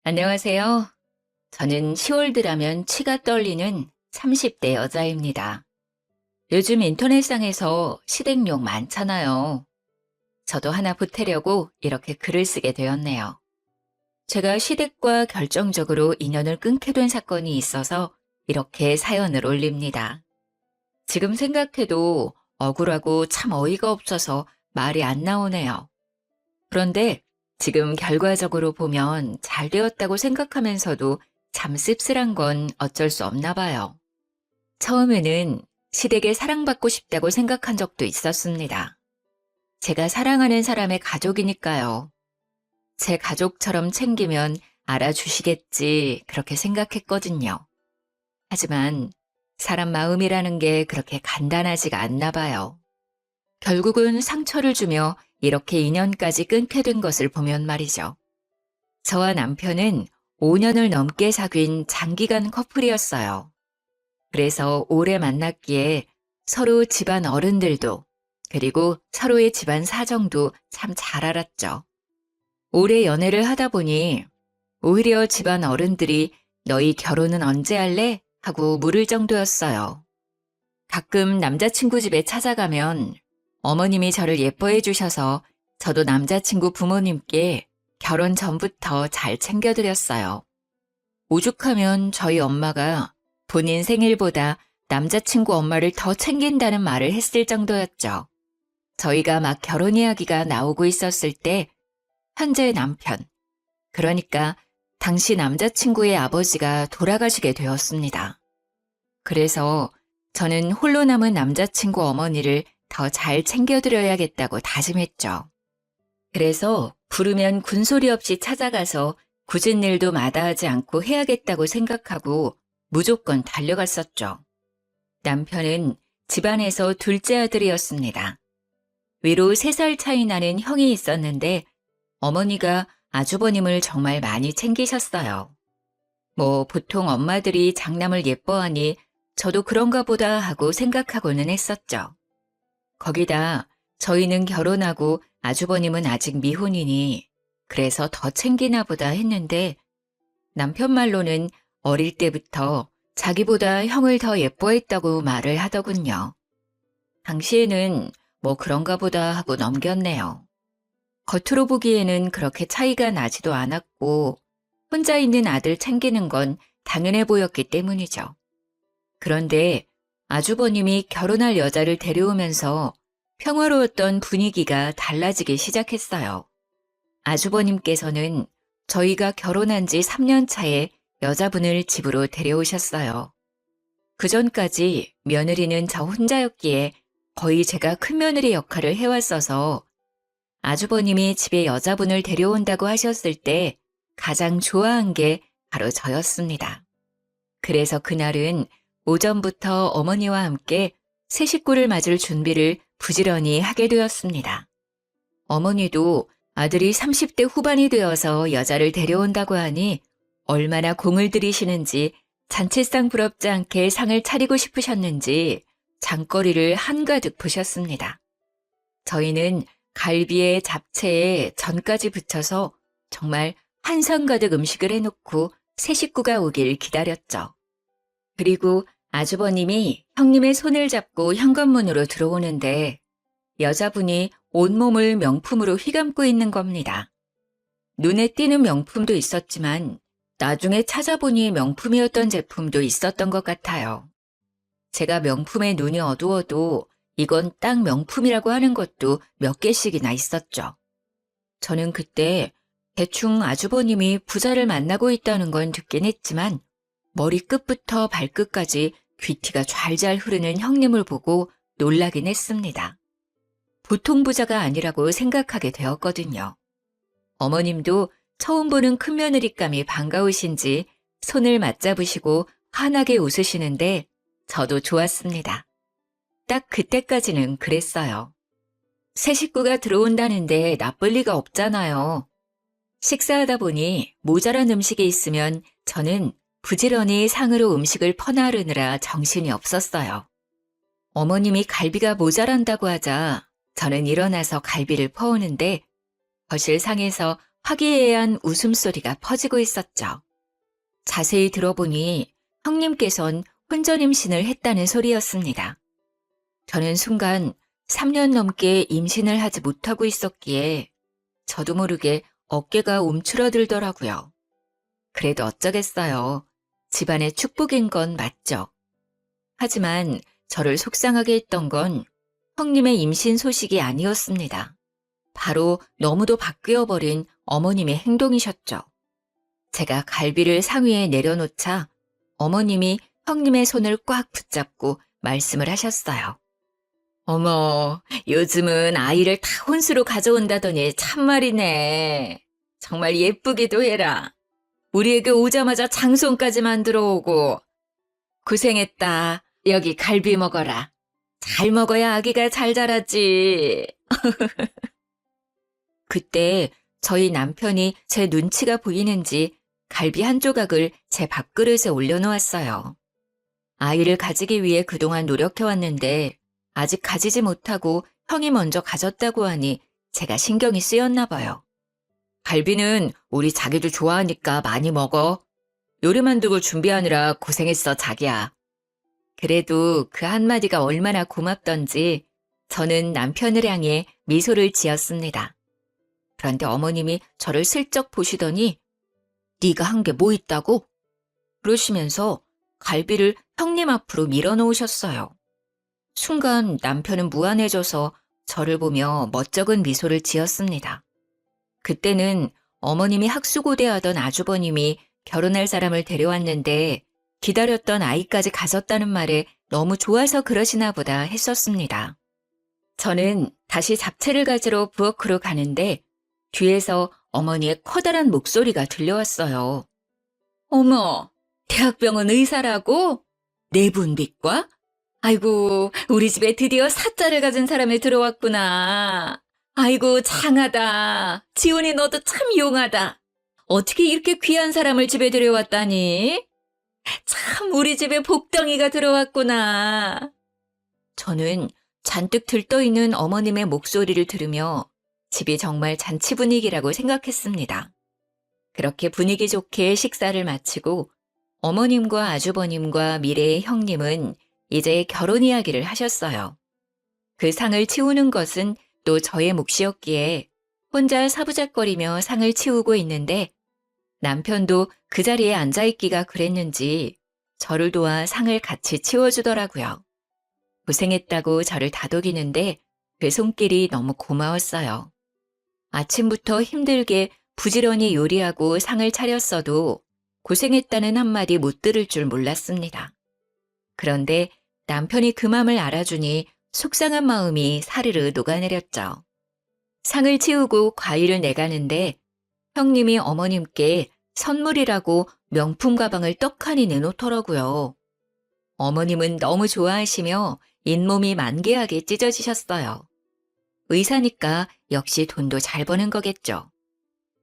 안녕하세요. 저는 10월 들하면 치가 떨리는 30대 여자입니다. 요즘 인터넷상에서 시댁욕 많잖아요. 저도 하나 보태려고 이렇게 글을 쓰게 되었네요. 제가 시댁과 결정적으로 인연을 끊게 된 사건이 있어서 이렇게 사연을 올립니다. 지금 생각해도 억울하고 참 어이가 없어서 말이 안 나오네요. 그런데 지금 결과적으로 보면 잘 되었다고 생각하면서도 참 씁쓸한 건 어쩔 수 없나 봐요. 처음에는 시댁에 사랑받고 싶다고 생각한 적도 있었습니다. 제가 사랑하는 사람의 가족이니까요. 제 가족처럼 챙기면 알아주시겠지 그렇게 생각했거든요. 하지만 사람 마음이라는 게 그렇게 간단하지가 않나 봐요. 결국은 상처를 주며 이렇게 인연까지 끊게 된 것을 보면 말이죠. 저와 남편은 5년을 넘게 사귄 장기간 커플이었어요. 그래서 오래 만났기에 서로 집안 어른들도 그리고 서로의 집안 사정도 참 잘 알았죠. 오래 연애를 하다 보니 오히려 집안 어른들이 너희 결혼은 언제 할래? 하고 물을 정도였어요. 가끔 남자친구 집에 찾아가면 어머님이 저를 예뻐해 주셔서 저도 남자친구 부모님께 결혼 전부터 잘 챙겨드렸어요. 오죽하면 저희 엄마가 본인 생일보다 남자친구 엄마를 더 챙긴다는 말을 했을 정도였죠. 저희가 막 결혼 이야기가 나오고 있었을 때 현재 남편, 그러니까 당시 남자친구의 아버지가 돌아가시게 되었습니다. 그래서 저는 홀로 남은 남자친구 어머니를 더 잘 챙겨드려야겠다고 다짐했죠. 그래서 부르면 군소리 없이 찾아가서 굳은 일도 마다하지 않고 해야겠다고 생각하고 무조건 달려갔었죠. 남편은 집안에서 둘째 아들이었습니다. 위로 3살 차이 나는 형이 있었는데 어머니가 아주버님을 정말 많이 챙기셨어요. 보통 엄마들이 장남을 예뻐하니 저도 그런가 보다 하고 생각하고는 했었죠. 거기다 저희는 결혼하고 아주버님은 아직 미혼이니 그래서 더 챙기나 보다 했는데 남편 말로는 어릴 때부터 자기보다 형을 더 예뻐했다고 말을 하더군요. 당시에는 그런가 보다 하고 넘겼네요. 겉으로 보기에는 그렇게 차이가 나지도 않았고 혼자 있는 아들 챙기는 건 당연해 보였기 때문이죠. 그런데 아주버님이 결혼할 여자를 데려오면서 평화로웠던 분위기가 달라지기 시작했어요. 아주버님께서는 저희가 결혼한 지 3년 차에 여자분을 집으로 데려오셨어요. 그전까지 며느리는 저 혼자였기에 거의 제가 큰며느리 역할을 해왔어서 아주버님이 집에 여자분을 데려온다고 하셨을 때 가장 좋아한 게 바로 저였습니다. 그래서 그날은 오전부터 어머니와 함께 새 식구를 맞을 준비를 부지런히 하게 되었습니다. 어머니도 아들이 30대 후반이 되어서 여자를 데려온다고 하니 얼마나 공을 들이시는지 잔치상 부럽지 않게 상을 차리고 싶으셨는지 장거리를 한가득 부셨습니다. 저희는 갈비에 잡채에 전까지 붙여서 정말 한상 가득 음식을 해놓고 새 식구가 오길 기다렸죠. 그리고 아주버님이 형님의 손을 잡고 현관문으로 들어오는데 여자분이 온몸을 명품으로 휘감고 있는 겁니다. 눈에 띄는 명품도 있었지만 나중에 찾아보니 명품이었던 제품도 있었던 것 같아요. 제가 명품에 눈이 어두워도 이건 딱 명품이라고 하는 것도 몇 개씩이나 있었죠. 저는 그때 대충 아주버님이 부자를 만나고 있다는 건 듣긴 했지만 머리끝부터 발끝까지 귀티가 좔좔 흐르는 형님을 보고 놀라긴 했습니다. 보통 부자가 아니라고 생각하게 되었거든요. 어머님도 처음 보는 큰며느리감이 반가우신지 손을 맞잡으시고 환하게 웃으시는데 저도 좋았습니다. 딱 그때까지는 그랬어요. 새 식구가 들어온다는데 나쁠 리가 없잖아요. 식사하다 보니 모자란 음식이 있으면 저는 부지런히 상으로 음식을 퍼나르느라 정신이 없었어요. 어머님이 갈비가 모자란다고 하자 저는 일어나서 갈비를 퍼오는데 거실 상에서 화기애애한 웃음소리가 퍼지고 있었죠. 자세히 들어보니 형님께선 혼전 임신을 했다는 소리였습니다. 저는 순간 3년 넘게 임신을 하지 못하고 있었기에 저도 모르게 어깨가 움츠러들더라고요. 그래도 어쩌겠어요. 집안의 축복인 건 맞죠. 하지만 저를 속상하게 했던 건 형님의 임신 소식이 아니었습니다. 바로 너무도 바뀌어버린 어머님의 행동이셨죠. 제가 갈비를 상위에 내려놓자 어머님이 형님의 손을 꽉 붙잡고 말씀을 하셨어요. 어머, 요즘은 아이를 다 혼수로 가져온다더니 참말이네. 정말 예쁘기도 해라. 우리에게 오자마자 장손까지 만들어 오고. 고생했다. 여기 갈비 먹어라. 잘 먹어야 아기가 잘 자라지. 그때 저희 남편이 제 눈치가 보이는지 갈비 한 조각을 제 밥그릇에 올려놓았어요. 아이를 가지기 위해 그동안 노력해왔는데 아직 가지지 못하고 형이 먼저 가졌다고 하니 제가 신경이 쓰였나 봐요. 갈비는 우리 자기도 좋아하니까 많이 먹어. 요리만두고 준비하느라 고생했어, 자기야. 그래도 그 한마디가 얼마나 고맙던지 저는 남편을 향해 미소를 지었습니다. 그런데 어머님이 저를 슬쩍 보시더니 네가 한 게 뭐 있다고? 그러시면서 갈비를 형님 앞으로 밀어놓으셨어요. 순간 남편은 무안해져서 저를 보며 멋쩍은 미소를 지었습니다. 그때는 어머님이 학수고대하던 아주버님이 결혼할 사람을 데려왔는데 기다렸던 아이까지 가졌다는 말에 너무 좋아서 그러시나 보다 했었습니다. 저는 다시 잡채를 가지러 부엌으로 가는데 뒤에서 어머니의 커다란 목소리가 들려왔어요. 어머, 대학병원 의사라고? 내분비과? 아이고, 우리 집에 드디어 사자를 가진 사람이 들어왔구나. 아이고, 장하다. 지훈이 너도 참 용하다. 어떻게 이렇게 귀한 사람을 집에 들여왔다니? 참 우리 집에 복덩이가 들어왔구나. 저는 잔뜩 들떠있는 어머님의 목소리를 들으며 집이 정말 잔치 분위기라고 생각했습니다. 그렇게 분위기 좋게 식사를 마치고 어머님과 아주버님과 미래의 형님은 이제 결혼 이야기를 하셨어요. 그 상을 치우는 것은 또 저의 몫이었기에 혼자 사부작거리며 상을 치우고 있는데 남편도 그 자리에 앉아있기가 그랬는지 저를 도와 상을 같이 치워주더라고요. 고생했다고 저를 다독이는데 그 손길이 너무 고마웠어요. 아침부터 힘들게 부지런히 요리하고 상을 차렸어도 고생했다는 한마디 못 들을 줄 몰랐습니다. 그런데 남편이 그 맘을 알아주니 속상한 마음이 사르르 녹아내렸죠. 상을 치우고 과일을 내가는데 형님이 어머님께 선물이라고 명품 가방을 떡하니 내놓더라고요. 어머님은 너무 좋아하시며 잇몸이 만개하게 찢어지셨어요. 의사니까 역시 돈도 잘 버는 거겠죠.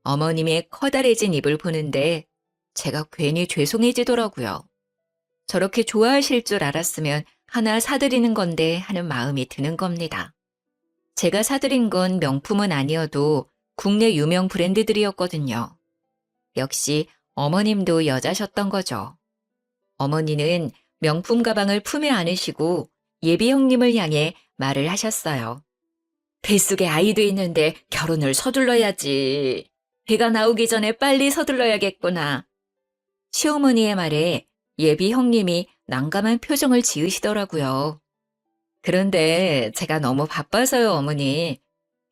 어머님의 커다래진 입을 보는데 제가 괜히 죄송해지더라고요. 저렇게 좋아하실 줄 알았으면 하나 사드리는 건데 하는 마음이 드는 겁니다. 제가 사드린 건 명품은 아니어도 국내 유명 브랜드들이었거든요. 역시 어머님도 여자셨던 거죠. 어머니는 명품 가방을 품에 안으시고 예비 형님을 향해 말을 하셨어요. 뱃속에 아이도 있는데 결혼을 서둘러야지. 배가 나오기 전에 빨리 서둘러야겠구나. 시어머니의 말에 예비 형님이 난감한 표정을 지으시더라고요. 그런데 제가 너무 바빠서요, 어머니.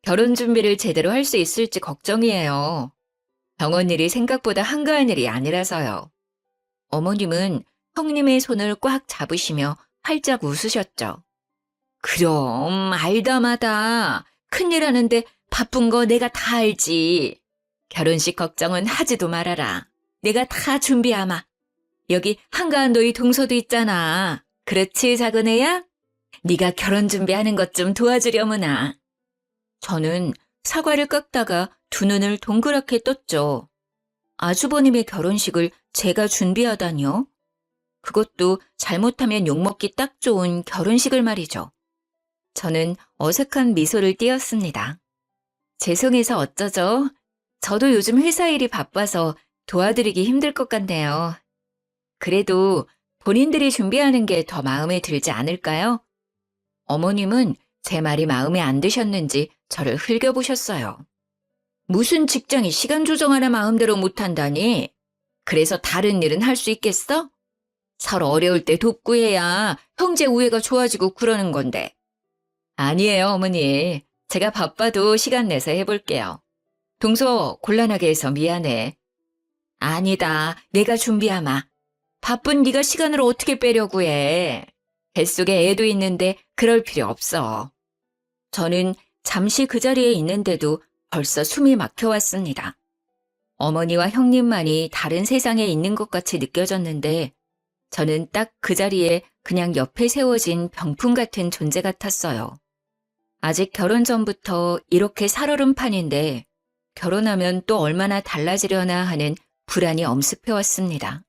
결혼 준비를 제대로 할 수 있을지 걱정이에요. 병원 일이 생각보다 한가한 일이 아니라서요. 어머님은 형님의 손을 꽉 잡으시며 활짝 웃으셨죠. 그럼 알다마다 큰일 하는데 바쁜 거 내가 다 알지. 결혼식 걱정은 하지도 말아라. 내가 다 준비하마. 여기 한가한 너희 동서도 있잖아. 그렇지, 작은 애야? 네가 결혼 준비하는 것 좀 도와주려무나. 저는 사과를 깎다가 두 눈을 동그랗게 떴죠. 아주버님의 결혼식을 제가 준비하다니요? 그것도 잘못하면 욕먹기 딱 좋은 결혼식을 말이죠. 저는 어색한 미소를 띄었습니다. 죄송해서 어쩌죠? 저도 요즘 회사 일이 바빠서 도와드리기 힘들 것 같네요. 그래도 본인들이 준비하는 게 더 마음에 들지 않을까요? 어머님은 제 말이 마음에 안 드셨는지 저를 흘겨보셨어요. 무슨 직장이 시간 조정하나 마음대로 못한다니? 그래서 다른 일은 할 수 있겠어? 서로 어려울 때 돕고 해야 형제 우애가 좋아지고 그러는 건데. 아니에요, 어머니. 제가 바빠도 시간 내서 해볼게요. 동서 곤란하게 해서 미안해. 아니다, 내가 준비하마. 바쁜 네가 시간을 어떻게 빼려고 해. 뱃속에 애도 있는데 그럴 필요 없어. 저는 잠시 그 자리에 있는데도 벌써 숨이 막혀왔습니다. 어머니와 형님만이 다른 세상에 있는 것 같이 느껴졌는데 저는 딱 그 자리에 그냥 옆에 세워진 병풍 같은 존재 같았어요. 아직 결혼 전부터 이렇게 살얼음 판인데 결혼하면 또 얼마나 달라지려나 하는 불안이 엄습해왔습니다.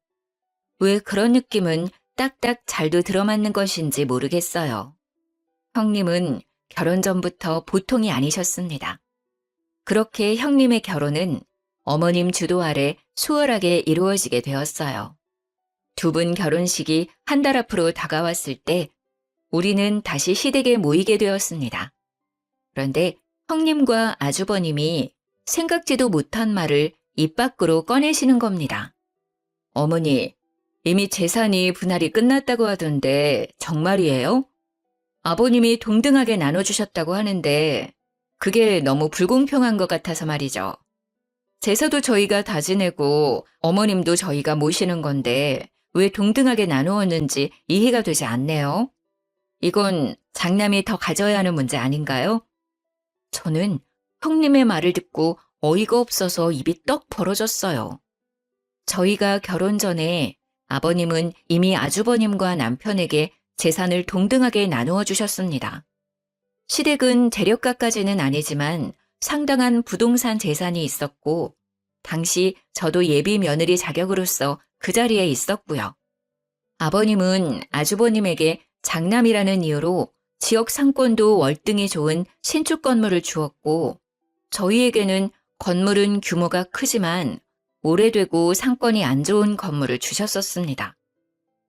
왜 그런 느낌은 딱딱 잘도 들어맞는 것인지 모르겠어요. 형님은 결혼 전부터 보통이 아니셨습니다. 그렇게 형님의 결혼은 어머님 주도 아래 수월하게 이루어지게 되었어요. 두 분 결혼식이 한 달 앞으로 다가왔을 때 우리는 다시 시댁에 모이게 되었습니다. 그런데 형님과 아주버님이 생각지도 못한 말을 입 밖으로 꺼내시는 겁니다. 어머니, 이미 재산이 분할이 끝났다고 하던데 정말이에요? 아버님이 동등하게 나눠주셨다고 하는데 그게 너무 불공평한 것 같아서 말이죠. 제사도 저희가 다 지내고 어머님도 저희가 모시는 건데 왜 동등하게 나누었는지 이해가 되지 않네요. 이건 장남이 더 가져야 하는 문제 아닌가요? 저는 형님의 말을 듣고 어이가 없어서 입이 떡 벌어졌어요. 저희가 결혼 전에 아버님은 이미 아주버님과 남편에게 재산을 동등하게 나누어 주셨습니다. 시댁은 재력가까지는 아니지만 상당한 부동산 재산이 있었고 당시 저도 예비 며느리 자격으로서 그 자리에 있었고요. 아버님은 아주버님에게 장남이라는 이유로 지역 상권도 월등히 좋은 신축 건물을 주었고 저희에게는 건물은 규모가 크지만 오래되고 상권이 안 좋은 건물을 주셨었습니다.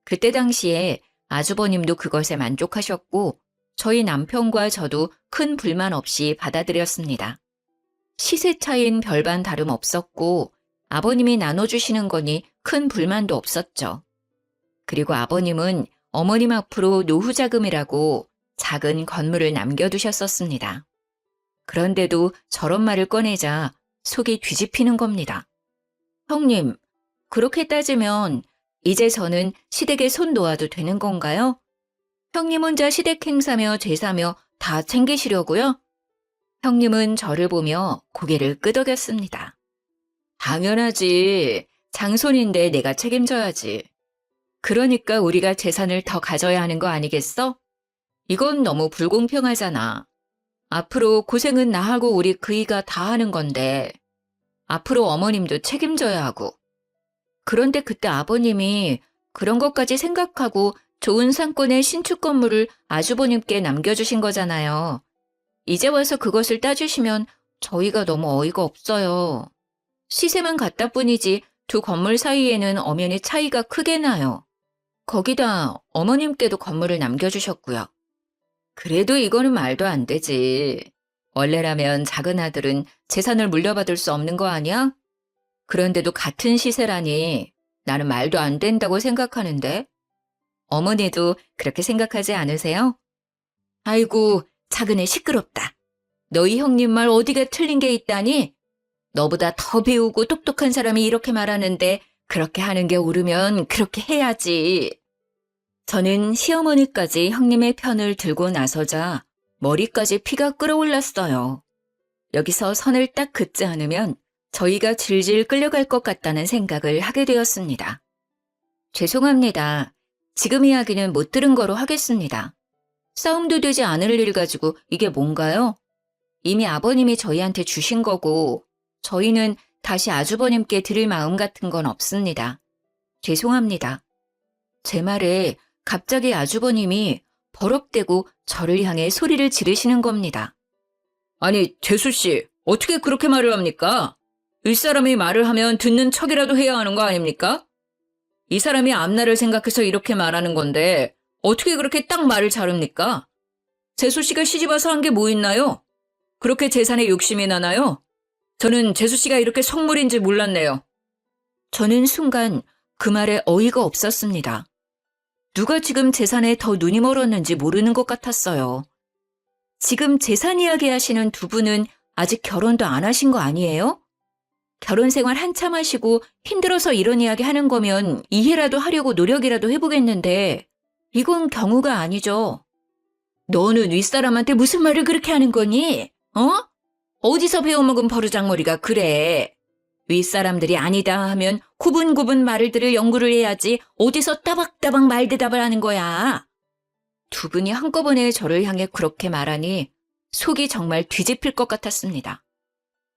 그때 당시에 아주버님도 그것에 만족하셨고 저희 남편과 저도 큰 불만 없이 받아들였습니다. 시세 차이는 별반 다름없었고 아버님이 나눠주시는 거니 큰 불만도 없었죠. 그리고 아버님은 어머님 앞으로 노후자금이라고 작은 건물을 남겨두셨었습니다. 그런데도 저런 말을 꺼내자 속이 뒤집히는 겁니다. 형님, 그렇게 따지면 이제 저는 시댁에 손 놓아도 되는 건가요? 형님 혼자 시댁 행사며 제사며 다 챙기시려고요? 형님은 저를 보며 고개를 끄덕였습니다. 당연하지. 장손인데 내가 책임져야지. 그러니까 우리가 재산을 더 가져야 하는 거 아니겠어? 이건 너무 불공평하잖아. 앞으로 고생은 나하고 우리 그이가 다 하는 건데 앞으로 어머님도 책임져야 하고. 그런데 그때 아버님이 그런 것까지 생각하고 좋은 상권의 신축 건물을 아주버님께 남겨주신 거잖아요. 이제 와서 그것을 따주시면 저희가 너무 어이가 없어요. 시세만 같다 뿐이지 두 건물 사이에는 엄연히 차이가 크게 나요. 거기다 어머님께도 건물을 남겨주셨고요. 그래도 이거는 말도 안 되지. 원래라면 작은 아들은 재산을 물려받을 수 없는 거 아니야? 그런데도 같은 시세라니 나는 말도 안 된다고 생각하는데. 어머니도 그렇게 생각하지 않으세요? 아이고, 작은애 시끄럽다. 너희 형님 말 어디가 틀린 게 있다니? 너보다 더 배우고 똑똑한 사람이 이렇게 말하는데 그렇게 하는 게 옳으면 그렇게 해야지. 저는 시어머니까지 형님의 편을 들고 나서자 머리까지 피가 끓어올랐어요. 여기서 선을 딱 긋지 않으면 저희가 질질 끌려갈 것 같다는 생각을 하게 되었습니다. 죄송합니다. 지금 이야기는 못 들은 거로 하겠습니다. 싸움도 되지 않을 일 가지고 이게 뭔가요? 이미 아버님이 저희한테 주신 거고 저희는 다시 아주버님께 드릴 마음 같은 건 없습니다. 죄송합니다. 제 말에 갑자기 아주버님이 버럭대고 저를 향해 소리를 지르시는 겁니다. 아니, 재수씨, 어떻게 그렇게 말을 합니까? 윗사람이 말을 하면 듣는 척이라도 해야 하는 거 아닙니까? 이 사람이 앞날을 생각해서 이렇게 말하는 건데 어떻게 그렇게 딱 말을 자릅니까? 재수 씨가 시집와서 한 게 뭐 있나요? 그렇게 재산에 욕심이 나나요? 저는 재수 씨가 이렇게 속물인지 몰랐네요. 저는 순간 그 말에 어이가 없었습니다. 누가 지금 재산에 더 눈이 멀었는지 모르는 것 같았어요. 지금 재산 이야기 하시는 두 분은 아직 결혼도 안 하신 거 아니에요? 결혼 생활 한참 하시고 힘들어서 이런 이야기 하는 거면 이해라도 하려고 노력이라도 해보겠는데 이건 경우가 아니죠. 너는 윗사람한테 무슨 말을 그렇게 하는 거니? 어디서 배워먹은 버르장머리가 그래. 윗사람들이 아니다 하면 구분구분 말을 들을 연구를 해야지 어디서 따박따박 말대답을 하는 거야. 두 분이 한꺼번에 저를 향해 그렇게 말하니 속이 정말 뒤집힐 것 같았습니다.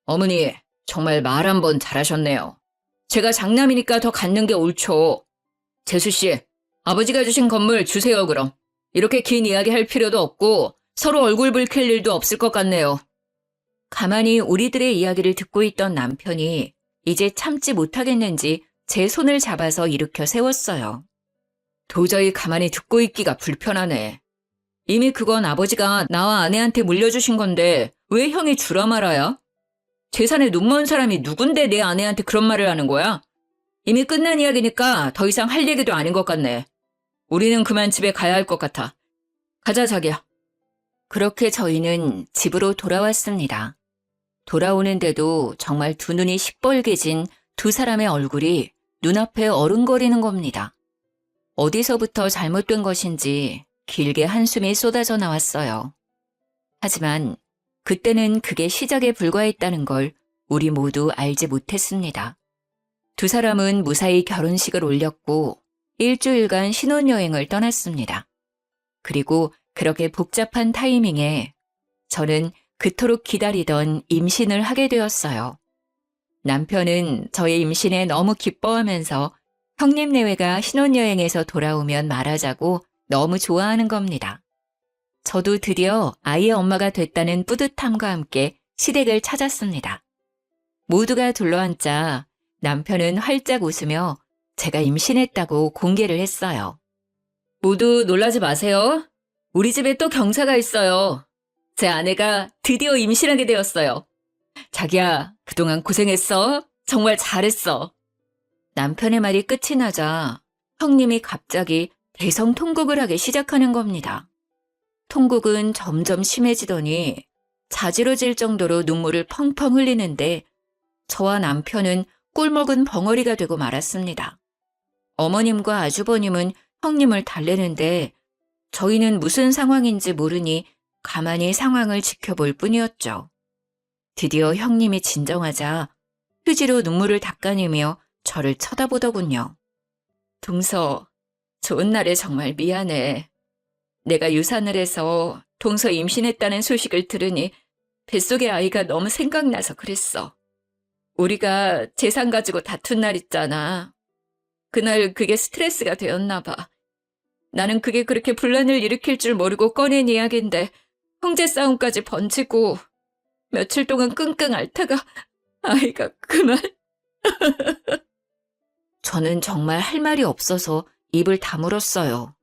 어머니, 정말 말 한 번 잘하셨네요. 제가 장남이니까 더 갖는 게 옳죠. 재수 씨, 아버지가 주신 건물 주세요 그럼. 이렇게 긴 이야기 할 필요도 없고 서로 얼굴 붉힐 일도 없을 것 같네요. 가만히 우리들의 이야기를 듣고 있던 남편이 이제 참지 못하겠는지 제 손을 잡아서 일으켜 세웠어요. 도저히 가만히 듣고 있기가 불편하네. 이미 그건 아버지가 나와 아내한테 물려주신 건데 왜 형이 주라 말아야? 재산에 눈먼 사람이 누군데 내 아내한테 그런 말을 하는 거야? 이미 끝난 이야기니까 더 이상 할 얘기도 아닌 것 같네. 우리는 그만 집에 가야 할 것 같아. 가자, 자기야. 그렇게 저희는 집으로 돌아왔습니다. 돌아오는데도 정말 두 눈이 시뻘개진 두 사람의 얼굴이 눈앞에 어른거리는 겁니다. 어디서부터 잘못된 것인지 길게 한숨이 쏟아져 나왔어요. 하지만 그때는 그게 시작에 불과했다는 걸 우리 모두 알지 못했습니다. 두 사람은 무사히 결혼식을 올렸고 일주일간 신혼여행을 떠났습니다. 그리고 그렇게 복잡한 타이밍에 저는 그토록 기다리던 임신을 하게 되었어요. 남편은 저의 임신에 너무 기뻐하면서 형님 내외가 신혼여행에서 돌아오면 말하자고 너무 좋아하는 겁니다. 저도 드디어 아이의 엄마가 됐다는 뿌듯함과 함께 시댁을 찾았습니다. 모두가 둘러앉자 남편은 활짝 웃으며 제가 임신했다고 공개를 했어요. 모두 놀라지 마세요. 우리 집에 또 경사가 있어요. 제 아내가 드디어 임신하게 되었어요. 자기야, 그동안 고생했어. 정말 잘했어. 남편의 말이 끝이 나자 형님이 갑자기 대성통곡을 하기 시작하는 겁니다. 통곡은 점점 심해지더니 자지러질 정도로 눈물을 펑펑 흘리는데 저와 남편은 꿀먹은 벙어리가 되고 말았습니다. 어머님과 아주버님은 형님을 달래는데 저희는 무슨 상황인지 모르니 가만히 상황을 지켜볼 뿐이었죠. 드디어 형님이 진정하자 휴지로 눈물을 닦아내며 저를 쳐다보더군요. 동서, 좋은 날에 정말 미안해. 내가 유산을 해서 동서 임신했다는 소식을 들으니 뱃속의 아이가 너무 생각나서 그랬어. 우리가 재산 가지고 다툰 날 있잖아. 그날 그게 스트레스가 되었나 봐. 나는 그게 그렇게 분란을 일으킬 줄 모르고 꺼낸 이야기인데 형제 싸움까지 번지고 며칠 동안 끙끙 앓다가 아이가 그만. 저는 정말 할 말이 없어서 입을 다물었어요.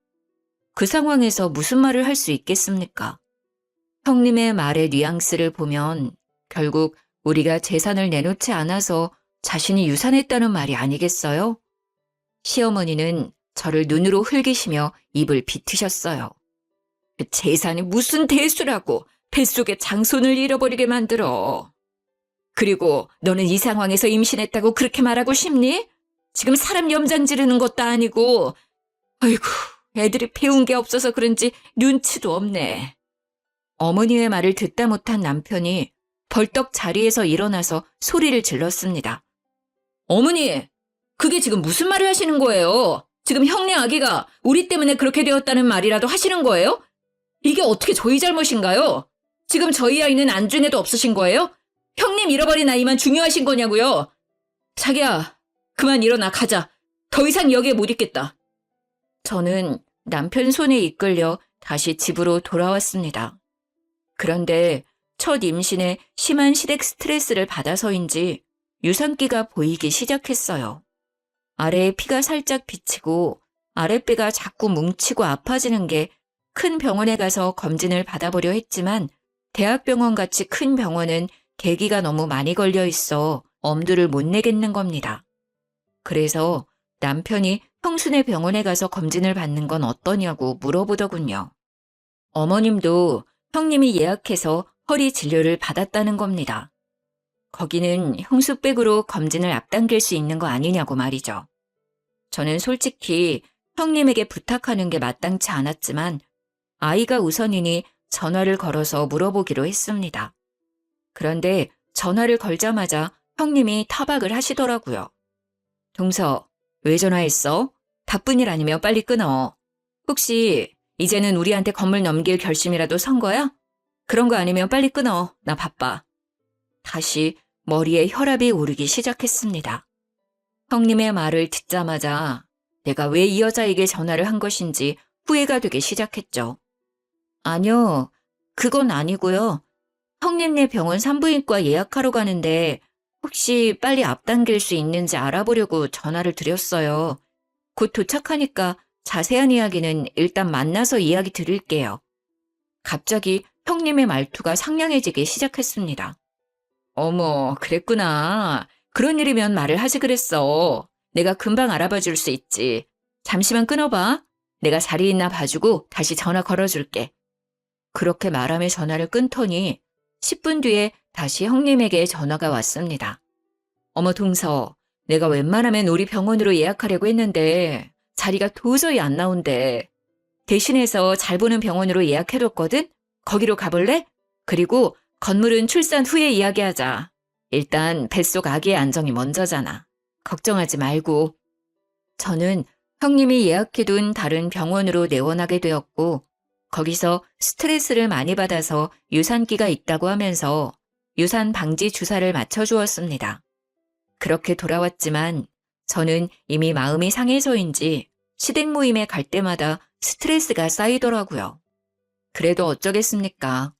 그 상황에서 무슨 말을 할 수 있겠습니까? 형님의 말의 뉘앙스를 보면 결국 우리가 재산을 내놓지 않아서 자신이 유산했다는 말이 아니겠어요? 시어머니는 저를 눈으로 흘기시며 입을 비트셨어요. 재산이 무슨 대수라고 뱃속에 장손을 잃어버리게 만들어. 그리고 너는 이 상황에서 임신했다고 그렇게 말하고 싶니? 지금 사람 염장 지르는 것도 아니고. 아이고, 애들이 배운 게 없어서 그런지 눈치도 없네. 어머니의 말을 듣다 못한 남편이 벌떡 자리에서 일어나서 소리를 질렀습니다. 어머니, 그게 지금 무슨 말을 하시는 거예요? 지금 형네 아기가 우리 때문에 그렇게 되었다는 말이라도 하시는 거예요? 이게 어떻게 저희 잘못인가요? 지금 저희 아이는 안중에도 없으신 거예요? 형님 잃어버린 아이만 중요하신 거냐고요? 자기야, 그만 일어나 가자. 더 이상 여기에 못 있겠다. 저는 남편 손에 이끌려 다시 집으로 돌아왔습니다. 그런데 첫 임신에 심한 시댁 스트레스를 받아서인지 유산기가 보이기 시작했어요. 아래에 피가 살짝 비치고 아랫배가 자꾸 뭉치고 아파지는 게 큰 병원에 가서 검진을 받아보려 했지만 대학병원같이 큰 병원은 대기가 너무 많이 걸려 있어 엄두를 못 내겠는 겁니다. 그래서 남편이 형수네 병원에 가서 검진을 받는 건 어떠냐고 물어보더군요. 어머님도 형님이 예약해서 허리 진료를 받았다는 겁니다. 거기는 형수백으로 검진을 앞당길 수 있는 거 아니냐고 말이죠. 저는 솔직히 형님에게 부탁하는 게 마땅치 않았지만 아이가 우선이니 전화를 걸어서 물어보기로 했습니다. 그런데 전화를 걸자마자 형님이 타박을 하시더라고요. 동서, 왜 전화했어? 바쁜 일 아니면 빨리 끊어. 혹시 이제는 우리한테 건물 넘길 결심이라도 선 거야? 그런 거 아니면 빨리 끊어. 나 바빠. 다시 머리에 혈압이 오르기 시작했습니다. 형님의 말을 듣자마자 내가 왜 이 여자에게 전화를 한 것인지 후회가 되기 시작했죠. 아니요, 그건 아니고요. 형님네 병원 산부인과 예약하러 가는데 혹시 빨리 앞당길 수 있는지 알아보려고 전화를 드렸어요. 곧 도착하니까 자세한 이야기는 일단 만나서 이야기 드릴게요. 갑자기 형님의 말투가 상냥해지기 시작했습니다. 어머, 그랬구나. 그런 일이면 말을 하지 그랬어. 내가 금방 알아봐 줄 수 있지. 잠시만 끊어봐. 내가 자리 있나 봐주고 다시 전화 걸어줄게. 그렇게 말하며 전화를 끊더니 10분 뒤에 다시 형님에게 전화가 왔습니다. 어머 동서, 내가 웬만하면 우리 병원으로 예약하려고 했는데 자리가 도저히 안 나온대. 대신해서 잘 보는 병원으로 예약해뒀거든? 거기로 가볼래? 그리고 건물은 출산 후에 이야기하자. 일단 뱃속 아기의 안정이 먼저잖아. 걱정하지 말고. 저는 형님이 예약해둔 다른 병원으로 내원하게 되었고 거기서 스트레스를 많이 받아서 유산기가 있다고 하면서 유산 방지 주사를 맞춰주었습니다. 그렇게 돌아왔지만 저는 이미 마음이 상해서인지 시댁 모임에 갈 때마다 스트레스가 쌓이더라고요. 그래도 어쩌겠습니까?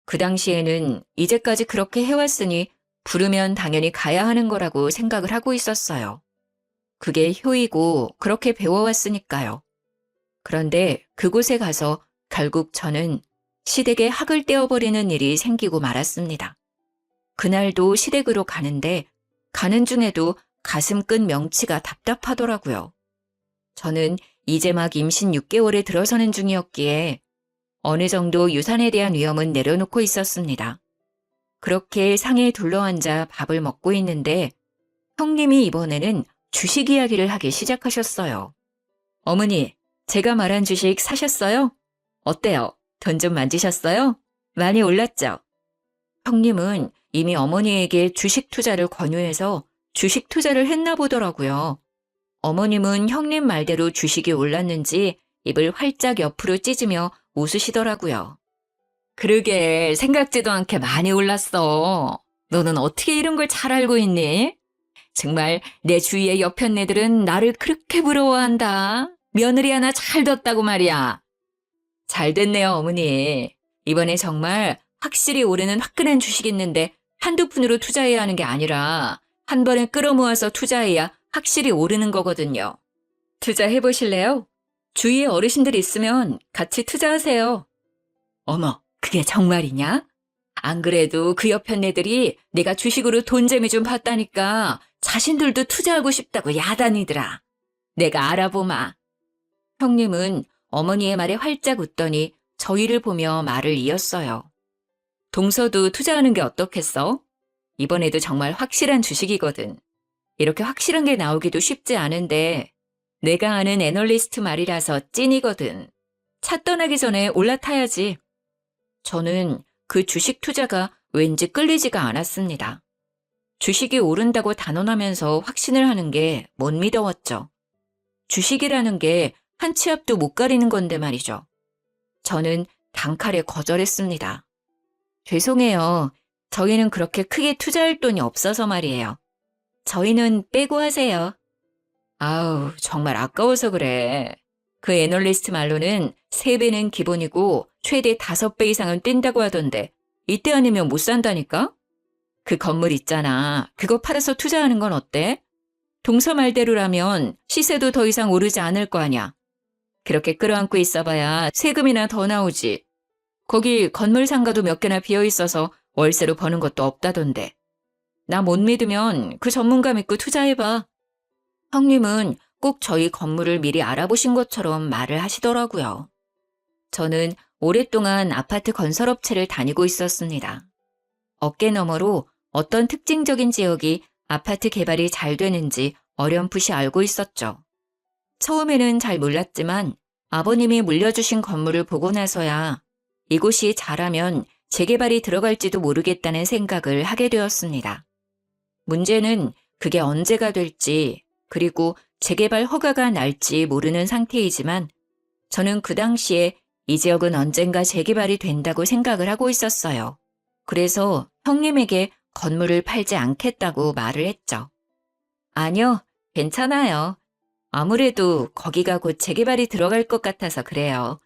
그 당시에는 이제까지 그렇게 해왔으니 부르면 당연히 가야 하는 거라고 생각을 하고 있었어요. 그게 효이고 그렇게 배워왔으니까요. 그런데 그곳에 가서 결국 저는 시댁에 학을 떼어버리는 일이 생기고 말았습니다. 그날도 시댁으로 가는데 가는 중에도 가슴 끈 명치가 답답하더라고요. 저는 이제 막 임신 6개월에 들어서는 중이었기에 어느 정도 유산에 대한 위험은 내려놓고 있었습니다. 그렇게 상에 둘러앉아 밥을 먹고 있는데 형님이 이번에는 주식 이야기를 하기 시작하셨어요. 어머니, 제가 말한 주식 사셨어요? 어때요? 돈 좀 만지셨어요? 많이 올랐죠? 형님은 이미 어머니에게 주식 투자를 권유해서 주식 투자를 했나 보더라고요. 어머님은 형님 말대로 주식이 올랐는지 입을 활짝 옆으로 찢으며 웃으시더라고요. 그러게 생각지도 않게 많이 올랐어. 너는 어떻게 이런 걸 잘 알고 있니? 정말 내 주위의 여편네들은 나를 그렇게 부러워한다. 며느리 하나 잘 뒀다고 말이야. 잘 됐네요, 어머니. 이번에 정말 확실히 오르는 화끈한 주식이 있는데 한두 푼으로 투자해야 하는 게 아니라 한 번에 끌어모아서 투자해야 확실히 오르는 거거든요. 투자해보실래요? 주위에 어르신들 있으면 같이 투자하세요. 어머, 그게 정말이냐? 안 그래도 그 여편네들이 내가 주식으로 돈 재미 좀 봤다니까 자신들도 투자하고 싶다고 야단이더라. 내가 알아보마. 형님은 어머니의 말에 활짝 웃더니 저희를 보며 말을 이었어요. 동서도 투자하는 게 어떻겠어? 이번에도 정말 확실한 주식이거든. 이렇게 확실한 게 나오기도 쉽지 않은데 내가 아는 애널리스트 말이라서 찐이거든. 차 떠나기 전에 올라타야지. 저는 그 주식 투자가 왠지 끌리지가 않았습니다. 주식이 오른다고 단언하면서 확신을 하는 게 못 믿어왔죠. 주식이라는 게 한 치 앞도 못 가리는 건데 말이죠. 저는 단칼에 거절했습니다. 죄송해요. 저희는 그렇게 크게 투자할 돈이 없어서 말이에요. 저희는 빼고 하세요. 아우, 정말 아까워서 그래. 그 애널리스트 말로는 3배는 기본이고 최대 5배 이상은 뛴다고 하던데 이때 아니면 못 산다니까? 그 건물 있잖아. 그거 팔아서 투자하는 건 어때? 동서 말대로라면 시세도 더 이상 오르지 않을 거 아냐. 그렇게 끌어안고 있어봐야 세금이나 더 나오지. 거기 건물 상가도 몇 개나 비어 있어서 월세로 버는 것도 없다던데. 나 못 믿으면 그 전문가 믿고 투자해봐. 형님은 꼭 저희 건물을 미리 알아보신 것처럼 말을 하시더라고요. 저는 오랫동안 아파트 건설업체를 다니고 있었습니다. 어깨너머로 어떤 특징적인 지역이 아파트 개발이 잘 되는지 어렴풋이 알고 있었죠. 처음에는 잘 몰랐지만 아버님이 물려주신 건물을 보고 나서야 이곳이 잘하면 재개발이 들어갈지도 모르겠다는 생각을 하게 되었습니다. 문제는 그게 언제가 될지 그리고 재개발 허가가 날지 모르는 상태이지만 저는 그 당시에 이 지역은 언젠가 재개발이 된다고 생각을 하고 있었어요. 그래서 형님에게 건물을 팔지 않겠다고 말을 했죠. 아니요, 괜찮아요. 아무래도 거기가 곧 재개발이 들어갈 것 같아서 그래요.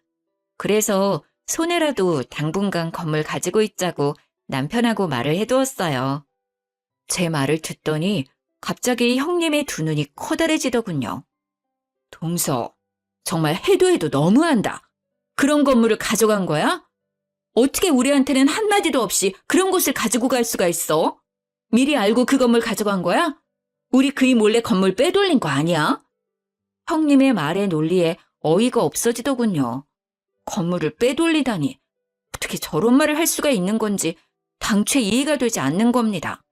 그래서 손해라도 당분간 건물 가지고 있자고 남편하고 말을 해두었어요. 제 말을 듣더니 갑자기 형님의 두 눈이 커다래지더군요. 동서, 정말 해도 해도 너무한다. 그런 건물을 가져간 거야? 어떻게 우리한테는 한마디도 없이 그런 곳을 가지고 갈 수가 있어? 미리 알고 그 건물 가져간 거야? 우리 그이 몰래 건물 빼돌린 거 아니야? 형님의 말에 논리에 어이가 없어지더군요. 건물을 빼돌리다니 어떻게 저런 말을 할 수가 있는 건지 당최 이해가 되지 않는 겁니다.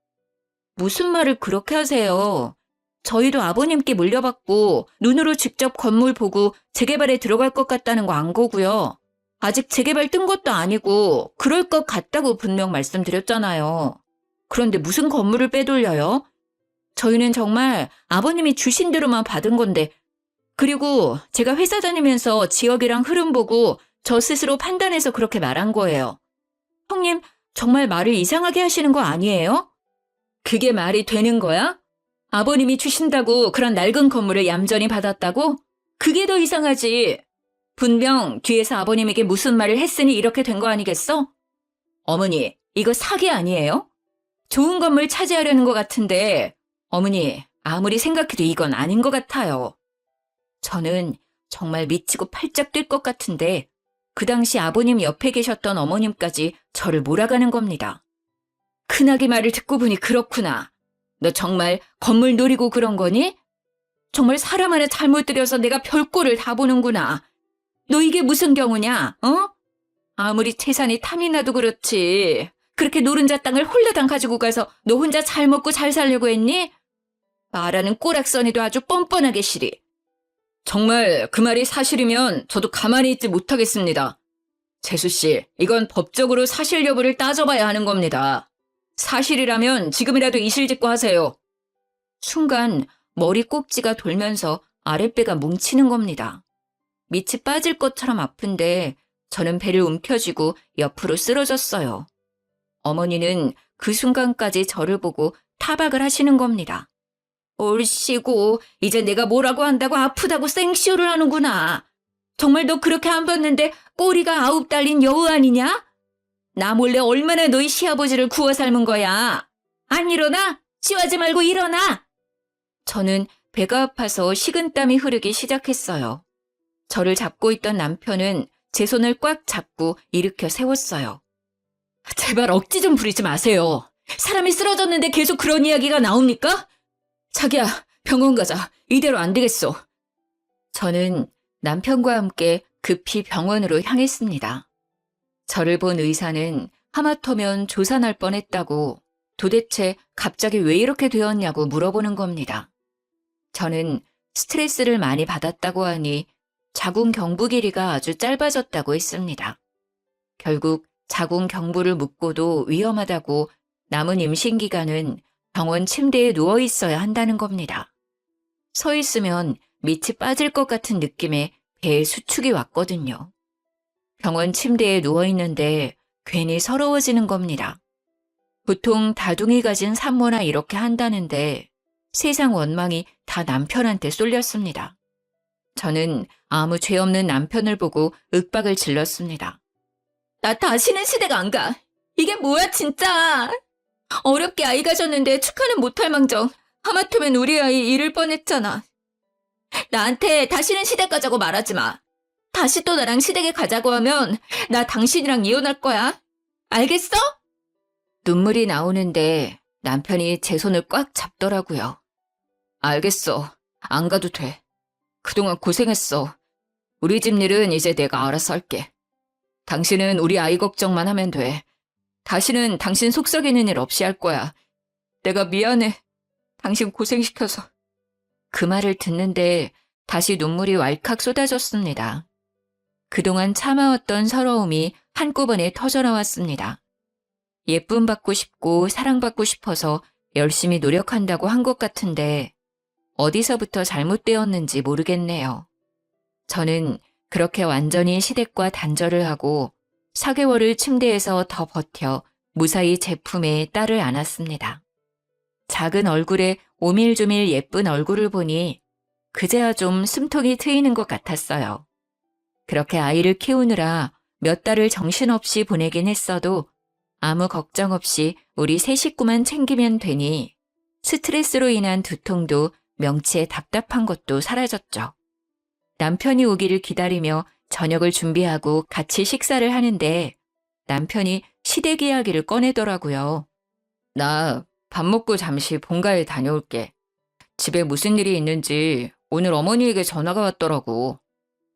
무슨 말을 그렇게 하세요? 저희도 아버님께 물려받고 눈으로 직접 건물 보고 재개발에 들어갈 것 같다는 거 안 거고요. 아직 재개발 뜬 것도 아니고 그럴 것 같다고 분명 말씀드렸잖아요. 그런데 무슨 건물을 빼돌려요? 저희는 정말 아버님이 주신 대로만 받은 건데 그리고 제가 회사 다니면서 지역이랑 흐름 보고 저 스스로 판단해서 그렇게 말한 거예요. 형님 정말 말을 이상하게 하시는 거 아니에요? 그게 말이 되는 거야? 아버님이 주신다고 그런 낡은 건물을 얌전히 받았다고? 그게 더 이상하지. 분명 뒤에서 아버님에게 무슨 말을 했으니 이렇게 된 거 아니겠어? 어머니, 이거 사기 아니에요? 좋은 건물 차지하려는 것 같은데 어머니, 아무리 생각해도 이건 아닌 것 같아요. 저는 정말 미치고 팔짝 뛸 것 같은데 그 당시 아버님 옆에 계셨던 어머님까지 저를 몰아가는 겁니다. 큰아기 말을 듣고 보니 그렇구나. 너 정말 건물 노리고 그런 거니? 정말 사람 하나 잘못 들여서 내가 별꼴을 다 보는구나. 너 이게 무슨 경우냐, 어? 아무리 재산이 탐이 나도 그렇지. 그렇게 노른자 땅을 홀라당 가지고 가서 너 혼자 잘 먹고 잘 살려고 했니? 말하는 꼬락서니도 아주 뻔뻔하게 시리. 정말 그 말이 사실이면 저도 가만히 있지 못하겠습니다. 재수씨, 이건 법적으로 사실 여부를 따져봐야 하는 겁니다. 사실이라면 지금이라도 이실직고 하세요. 순간 머리 꼭지가 돌면서 아랫배가 뭉치는 겁니다. 밑이 빠질 것처럼 아픈데 저는 배를 움켜쥐고 옆으로 쓰러졌어요. 어머니는 그 순간까지 저를 보고 타박을 하시는 겁니다. 옳시고 이제 내가 뭐라고 한다고 아프다고 생쇼를 하는구나. 정말 너 그렇게 안 봤는데 꼬리가 9 달린 여우 아니냐? 나 몰래 얼마나 너희 시아버지를 구워 삶은 거야. 안 일어나? 치하지 말고 일어나. 저는 배가 아파서 식은땀이 흐르기 시작했어요. 저를 잡고 있던 남편은 제 손을 꽉 잡고 일으켜 세웠어요. 제발 억지 좀 부리지 마세요. 사람이 쓰러졌는데 계속 그런 이야기가 나옵니까? 자기야, 병원 가자. 이대로 안 되겠어. 저는 남편과 함께 급히 병원으로 향했습니다. 저를 본 의사는 하마터면 조산할 뻔했다고 도대체 갑자기 왜 이렇게 되었냐고 물어보는 겁니다. 저는 스트레스를 많이 받았다고 하니 자궁 경부 길이가 아주 짧아졌다고 했습니다. 결국 자궁 경부를 묶고도 위험하다고 남은 임신 기간은 병원 침대에 누워 있어야 한다는 겁니다. 서 있으면 밑이 빠질 것 같은 느낌에 배에 수축이 왔거든요. 병원 침대에 누워 있는데 괜히 서러워지는 겁니다. 보통 다둥이 가진 산모나 이렇게 한다는데 세상 원망이 다 남편한테 쏠렸습니다. 저는 아무 죄 없는 남편을 보고 윽박을 질렀습니다. 나 다시는 시댁 안 가. 이게 뭐야 진짜. 어렵게 아이 가졌는데 축하는 못할 망정. 하마터면 우리 아이 잃을 뻔했잖아. 나한테 다시는 시댁 가자고 말하지 마. 다시 또 나랑 시댁에 가자고 하면 나 당신이랑 이혼할 거야. 알겠어? 눈물이 나오는데 남편이 제 손을 꽉 잡더라고요. 알겠어. 안 가도 돼. 그동안 고생했어. 우리 집 일은 이제 내가 알아서 할게. 당신은 우리 아이 걱정만 하면 돼. 다시는 당신 속썩이는 일 없이 할 거야. 내가 미안해. 당신 고생시켜서. 그 말을 듣는데 다시 눈물이 왈칵 쏟아졌습니다. 그동안 참아왔던 서러움이 한꺼번에 터져나왔습니다. 예쁨 받고 싶고 사랑받고 싶어서 열심히 노력한다고 한 것 같은데 어디서부터 잘못되었는지 모르겠네요. 저는 그렇게 완전히 시댁과 단절을 하고 4개월을 침대에서 더 버텨 무사히 제 품에 딸을 안았습니다. 작은 얼굴에 오밀조밀 예쁜 얼굴을 보니 그제야 좀 숨통이 트이는 것 같았어요. 그렇게 아이를 키우느라 몇 달을 정신없이 보내긴 했어도 아무 걱정 없이 우리 세 식구만 챙기면 되니 스트레스로 인한 두통도 명치에 답답한 것도 사라졌죠. 남편이 오기를 기다리며 저녁을 준비하고 같이 식사를 하는데 남편이 시댁 이야기를 꺼내더라고요. 나 밥 먹고 잠시 본가에 다녀올게. 집에 무슨 일이 있는지 오늘 어머니에게 전화가 왔더라고.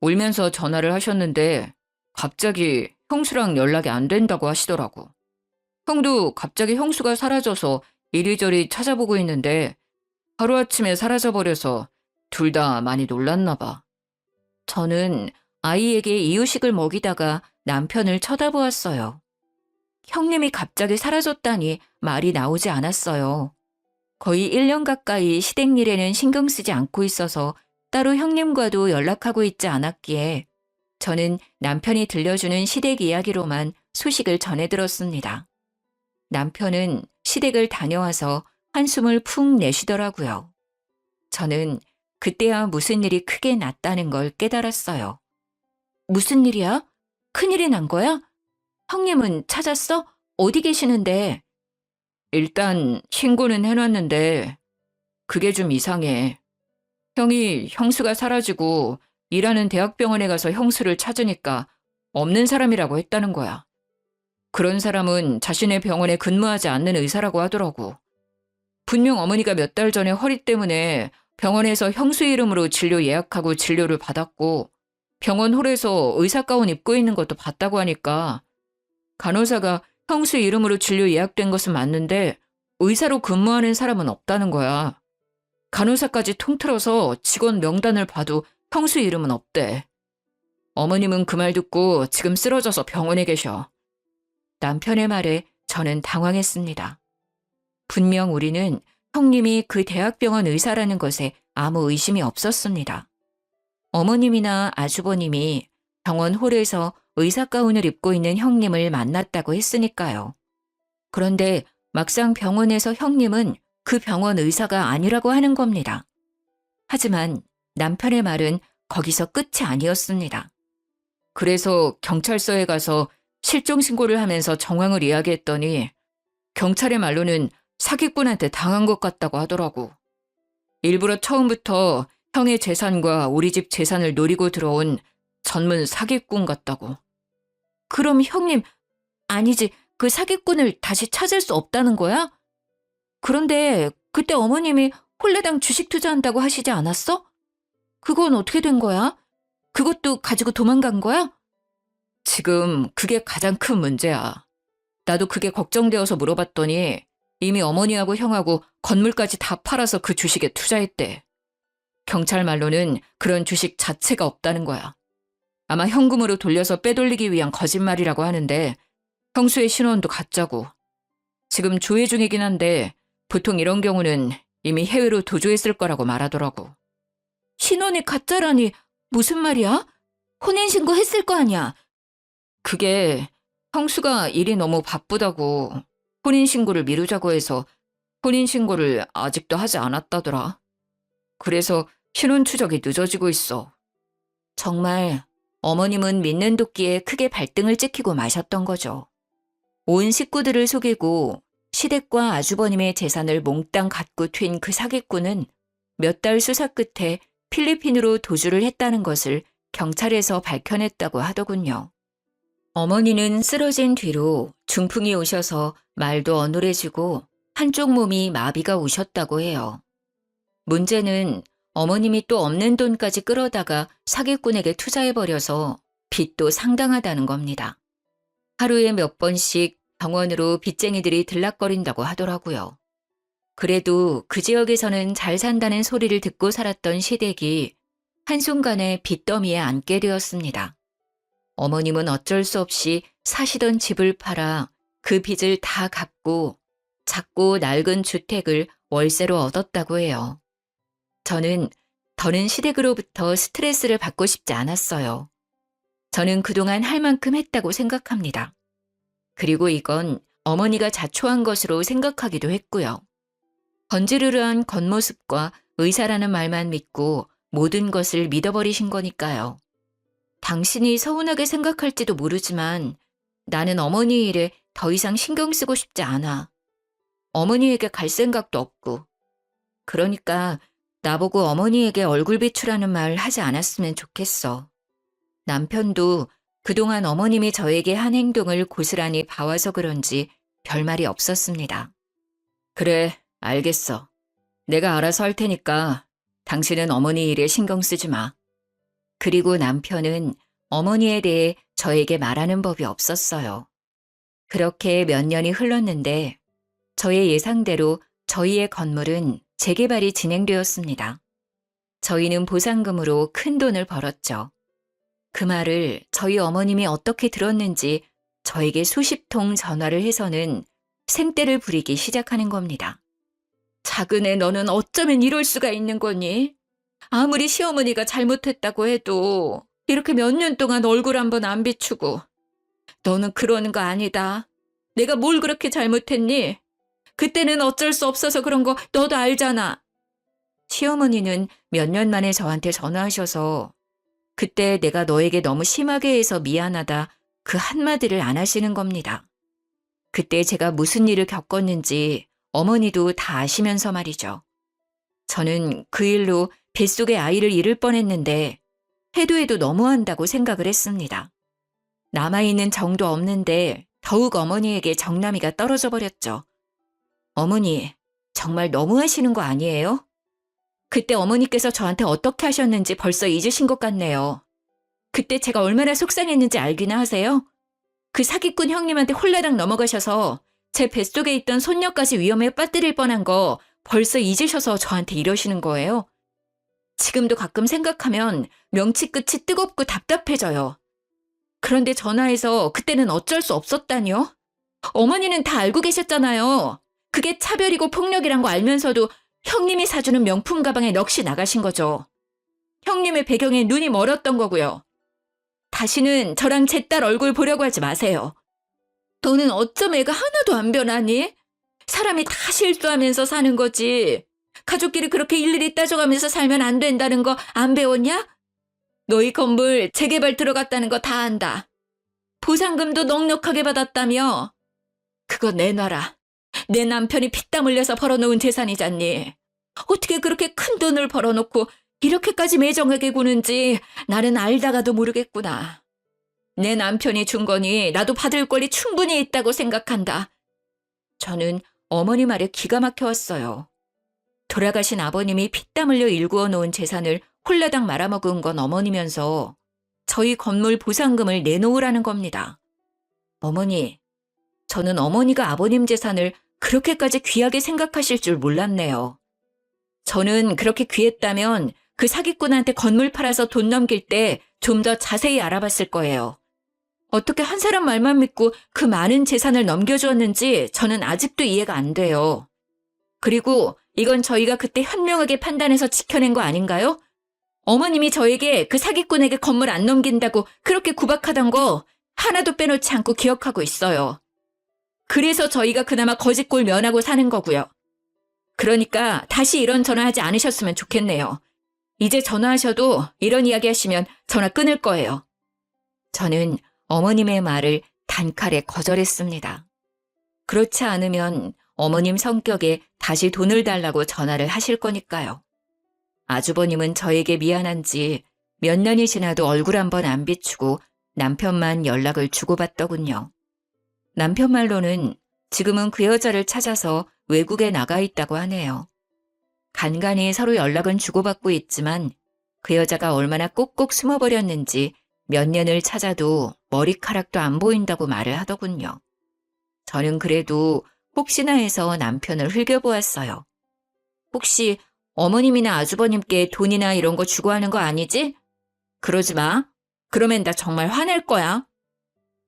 울면서 전화를 하셨는데 갑자기 형수랑 연락이 안 된다고 하시더라고. 형도 갑자기 형수가 사라져서 이리저리 찾아보고 있는데 하루아침에 사라져버려서 둘 다 많이 놀랐나 봐. 저는 아이에게 이유식을 먹이다가 남편을 쳐다보았어요. 형님이 갑자기 사라졌다니 말이 나오지 않았어요. 거의 1년 가까이 시댁 일에는 신경 쓰지 않고 있어서 따로 형님과도 연락하고 있지 않았기에 저는 남편이 들려주는 시댁 이야기로만 소식을 전해 들었습니다. 남편은 시댁을 다녀와서 한숨을 푹 내쉬더라고요. 저는 그때야 무슨 일이 크게 났다는 걸 깨달았어요. 무슨 일이야? 큰일이 난 거야? 형님은 찾았어? 어디 계시는데? 일단 신고는 해놨는데 그게 좀 이상해. 형이 형수가 사라지고 일하는 대학병원에 가서 형수를 찾으니까 없는 사람이라고 했다는 거야. 그런 사람은 자신의 병원에 근무하지 않는 의사라고 하더라고. 분명 어머니가 몇 달 전에 허리 때문에 병원에서 형수 이름으로 진료 예약하고 진료를 받았고 병원 홀에서 의사 가운 입고 있는 것도 봤다고 하니까 간호사가 형수 이름으로 진료 예약된 것은 맞는데 의사로 근무하는 사람은 없다는 거야. 간호사까지 통틀어서 직원 명단을 봐도 형수 이름은 없대. 어머님은 그 말 듣고 지금 쓰러져서 병원에 계셔. 남편의 말에 저는 당황했습니다. 분명 우리는 형님이 그 대학병원 의사라는 것에 아무 의심이 없었습니다. 어머님이나 아주버님이 병원 홀에서 의사 가운을 입고 있는 형님을 만났다고 했으니까요. 그런데 막상 병원에서 형님은 그 병원 의사가 아니라고 하는 겁니다. 하지만 남편의 말은 거기서 끝이 아니었습니다. 그래서 경찰서에 가서 실종 신고를 하면서 정황을 이야기했더니 경찰의 말로는 사기꾼한테 당한 것 같다고 하더라고. 일부러 처음부터 형의 재산과 우리 집 재산을 노리고 들어온 전문 사기꾼 같다고. 그럼 형님, 아니지, 그 사기꾼을 다시 찾을 수 없다는 거야? 그런데 그때 어머님이 홀레당 주식 투자한다고 하시지 않았어? 그건 어떻게 된 거야? 그것도 가지고 도망간 거야? 지금 그게 가장 큰 문제야. 나도 그게 걱정되어서 물어봤더니 이미 어머니하고 형하고 건물까지 다 팔아서 그 주식에 투자했대. 경찰 말로는 그런 주식 자체가 없다는 거야. 아마 현금으로 돌려서 빼돌리기 위한 거짓말이라고 하는데 형수의 신원도 가짜고. 지금 조회 중이긴 한데 보통 이런 경우는 이미 해외로 도주했을 거라고 말하더라고. 신원이 가짜라니 무슨 말이야? 혼인신고 했을 거 아니야? 그게 형수가 일이 너무 바쁘다고 혼인신고를 미루자고 해서 혼인신고를 아직도 하지 않았다더라. 그래서 신원 추적이 늦어지고 있어. 정말 어머님은 믿는 도끼에 크게 발등을 찍히고 마셨던 거죠. 온 식구들을 속이고 시댁과 아주버님의 재산을 몽땅 갖고 튄 그 사기꾼은 몇 달 수사 끝에 필리핀으로 도주를 했다는 것을 경찰에서 밝혀냈다고 하더군요. 어머니는 쓰러진 뒤로 중풍이 오셔서 말도 어눌해지고 한쪽 몸이 마비가 오셨다고 해요. 문제는 어머님이 또 없는 돈까지 끌어다가 사기꾼에게 투자해버려서 빚도 상당하다는 겁니다. 하루에 몇 번씩 병원으로 빚쟁이들이 들락거린다고 하더라고요. 그래도 그 지역에서는 잘 산다는 소리를 듣고 살았던 시댁이 한순간에 빚더미에 앉게 되었습니다. 어머님은 어쩔 수 없이 사시던 집을 팔아 그 빚을 다 갚고 작고 낡은 주택을 월세로 얻었다고 해요. 저는 더는 시댁으로부터 스트레스를 받고 싶지 않았어요. 저는 그동안 할 만큼 했다고 생각합니다. 그리고 이건 어머니가 자초한 것으로 생각하기도 했고요. 건지르르한 겉모습과 의사라는 말만 믿고 모든 것을 믿어버리신 거니까요. 당신이 서운하게 생각할지도 모르지만 나는 어머니 일에 더 이상 신경 쓰고 싶지 않아. 어머니에게 갈 생각도 없고. 그러니까 나보고 어머니에게 얼굴 비추라는 말 하지 않았으면 좋겠어. 남편도 그동안 어머님이 저에게 한 행동을 고스란히 봐와서 그런지 별말이 없었습니다. 그래, 알겠어. 내가 알아서 할 테니까 당신은 어머니 일에 신경 쓰지 마. 그리고 남편은 어머니에 대해 저에게 말하는 법이 없었어요. 그렇게 몇 년이 흘렀는데 저의 예상대로 저희의 건물은 재개발이 진행되었습니다. 저희는 보상금으로 큰 돈을 벌었죠. 그 말을 저희 어머님이 어떻게 들었는지 저에게 수십 통 전화를 해서는 생떼를 부리기 시작하는 겁니다. 작은 애 너는 어쩌면 이럴 수가 있는 거니? 아무리 시어머니가 잘못했다고 해도 이렇게 몇 년 동안 얼굴 한번 안 비추고 너는 그러는 거 아니다. 내가 뭘 그렇게 잘못했니? 그때는 어쩔 수 없어서 그런 거 너도 알잖아. 시어머니는 몇 년 만에 저한테 전화하셔서 그때 내가 너에게 너무 심하게 해서 미안하다 그 한마디를 안 하시는 겁니다. 그때 제가 무슨 일을 겪었는지 어머니도 다 아시면서 말이죠. 저는 그 일로 뱃속의 아이를 잃을 뻔했는데 해도 너무한다고 생각을 했습니다. 남아있는 정도 없는데 더욱 어머니에게 정남이가 떨어져 버렸죠. 어머니, 정말 너무하시는 거 아니에요? 그때 어머니께서 저한테 어떻게 하셨는지 벌써 잊으신 것 같네요. 그때 제가 얼마나 속상했는지 알기나 하세요? 그 사기꾼 형님한테 홀라당 넘어가셔서 제 뱃속에 있던 손녀까지 위험에 빠뜨릴 뻔한 거 벌써 잊으셔서 저한테 이러시는 거예요? 지금도 가끔 생각하면 명치 끝이 뜨겁고 답답해져요. 그런데 전화해서 그때는 어쩔 수 없었다니요? 어머니는 다 알고 계셨잖아요. 그게 차별이고 폭력이란 거 알면서도 형님이 사주는 명품 가방에 넋이 나가신 거죠. 형님의 배경에 눈이 멀었던 거고요. 다시는 저랑 제 딸 얼굴 보려고 하지 마세요. 너는 어쩜 애가 하나도 안 변하니? 사람이 다 실수하면서 사는 거지. 가족끼리 그렇게 일일이 따져가면서 살면 안 된다는 거 안 배웠냐? 너희 건물 재개발 들어갔다는 거 다 안다. 보상금도 넉넉하게 받았다며. 그거 내놔라. 내 남편이 피땀 흘려서 벌어놓은 재산이잖니. 어떻게 그렇게 큰 돈을 벌어놓고 이렇게까지 매정하게 구는지 나는 알다가도 모르겠구나. 내 남편이 준 거니 나도 받을 권리 충분히 있다고 생각한다. 저는 어머니 말에 기가 막혀왔어요. 돌아가신 아버님이 피땀 흘려 일구어 놓은 재산을 홀라당 말아먹은 건 어머니면서 저희 건물 보상금을 내놓으라는 겁니다. 어머니, 저는 어머니가 아버님 재산을 그렇게까지 귀하게 생각하실 줄 몰랐네요. 저는 그렇게 귀했다면 그 사기꾼한테 건물 팔아서 돈 넘길 때 좀 더 자세히 알아봤을 거예요. 어떻게 한 사람 말만 믿고 그 많은 재산을 넘겨주었는지 저는 아직도 이해가 안 돼요. 그리고 이건 저희가 그때 현명하게 판단해서 지켜낸 거 아닌가요? 어머님이 저에게 그 사기꾼에게 건물 안 넘긴다고 그렇게 구박하던 거 하나도 빼놓지 않고 기억하고 있어요. 그래서 저희가 그나마 거짓골 면하고 사는 거고요. 그러니까 다시 이런 전화하지 않으셨으면 좋겠네요. 이제 전화하셔도 이런 이야기 하시면 전화 끊을 거예요. 저는 어머님의 말을 단칼에 거절했습니다. 그렇지 않으면 어머님 성격에 다시 돈을 달라고 전화를 하실 거니까요. 아주버님은 저에게 미안한지 몇 년이 지나도 얼굴 한번 안 비추고 남편만 연락을 주고받더군요. 남편 말로는 지금은 그 여자를 찾아서 외국에 나가 있다고 하네요. 간간히 서로 연락은 주고받고 있지만 그 여자가 얼마나 꼭꼭 숨어버렸는지 몇 년을 찾아도 머리카락도 안 보인다고 말을 하더군요. 저는 그래도 혹시나 해서 남편을 흘겨보았어요. 혹시 어머님이나 아주버님께 돈이나 이런 거 주고 하는 거 아니지? 그러지 마. 그러면 나 정말 화낼 거야.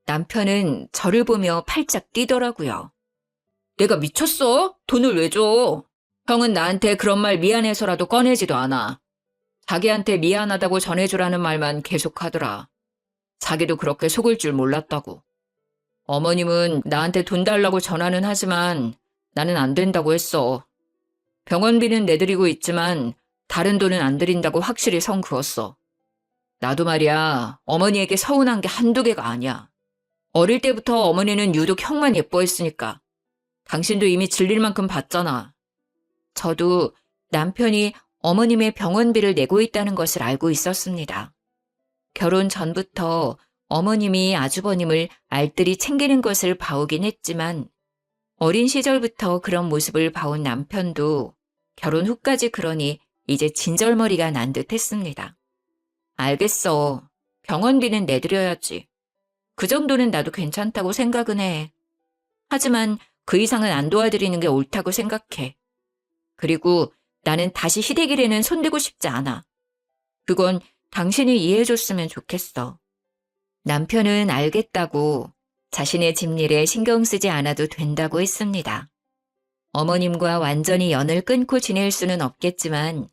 남편은 저를 보며 팔짝 뛰더라고요. 내가 미쳤어? 돈을 왜 줘? 형은 나한테 그런 말 미안해서라도 꺼내지도 않아. 자기한테 미안하다고 전해주라는 말만 계속하더라. 자기도 그렇게 속을 줄 몰랐다고. 어머님은 나한테 돈 달라고 전화는 하지만 나는 안 된다고 했어. 병원비는 내드리고 있지만 다른 돈은 안 드린다고 확실히 선 그었어. 나도 말이야, 어머니에게 서운한 게 한두 개가 아니야. 어릴 때부터 어머니는 유독 형만 예뻐했으니까. 당신도 이미 질릴 만큼 봤잖아. 저도 남편이 어머님의 병원비를 내고 있다는 것을 알고 있었습니다. 결혼 전부터 어머님이 아주버님을 알뜰히 챙기는 것을 봐오긴 했지만 어린 시절부터 그런 모습을 봐온 남편도 결혼 후까지 그러니 이제 진절머리가 난 듯 했습니다. 알겠어. 병원비는 내드려야지. 그 정도는 나도 괜찮다고 생각은 해. 하지만 그 이상은 안 도와드리는 게 옳다고 생각해. 그리고 나는 다시 시댁일에는 손대고 싶지 않아. 그건 당신이 이해해줬으면 좋겠어. 남편은 알겠다고 자신의 집일에 신경 쓰지 않아도 된다고 했습니다. 어머님과 완전히 연을 끊고 지낼 수는 없겠지만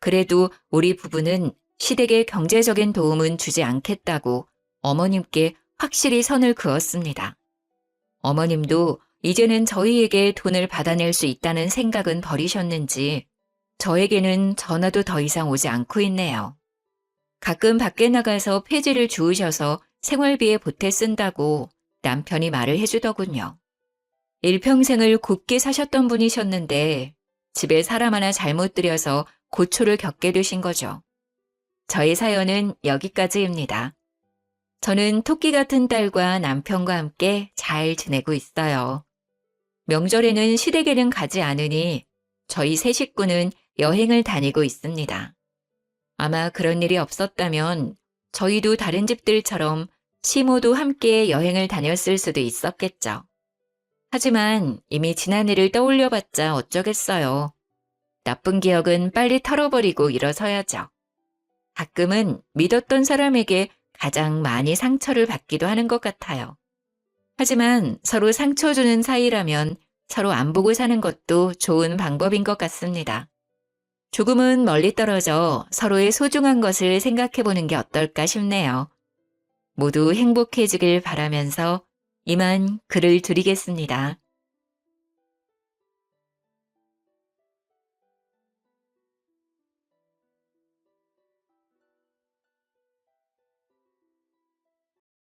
그래도 우리 부부는 시댁에 경제적인 도움은 주지 않겠다고 어머님께 확실히 선을 그었습니다. 어머님도 이제는 저희에게 돈을 받아낼 수 있다는 생각은 버리셨는지 저에게는 전화도 더 이상 오지 않고 있네요. 가끔 밖에 나가서 폐지를 주우셔서 생활비에 보태 쓴다고 남편이 말을 해주더군요. 일평생을 곱게 사셨던 분이셨는데 집에 사람 하나 잘못 들여서 고초를 겪게 되신 거죠. 저의 사연은 여기까지입니다. 저는 토끼 같은 딸과 남편과 함께 잘 지내고 있어요. 명절에는 시댁에는 가지 않으니 저희 세 식구는 여행을 다니고 있습니다. 아마 그런 일이 없었다면 저희도 다른 집들처럼 시모도 함께 여행을 다녔을 수도 있었겠죠. 하지만 이미 지난 일을 떠올려봤자 어쩌겠어요. 나쁜 기억은 빨리 털어버리고 일어서야죠. 가끔은 믿었던 사람에게 가장 많이 상처를 받기도 하는 것 같아요. 하지만 서로 상처 주는 사이라면 서로 안 보고 사는 것도 좋은 방법인 것 같습니다. 조금은 멀리 떨어져 서로의 소중한 것을 생각해 보는 게 어떨까 싶네요. 모두 행복해지길 바라면서 이만 글을 드리겠습니다.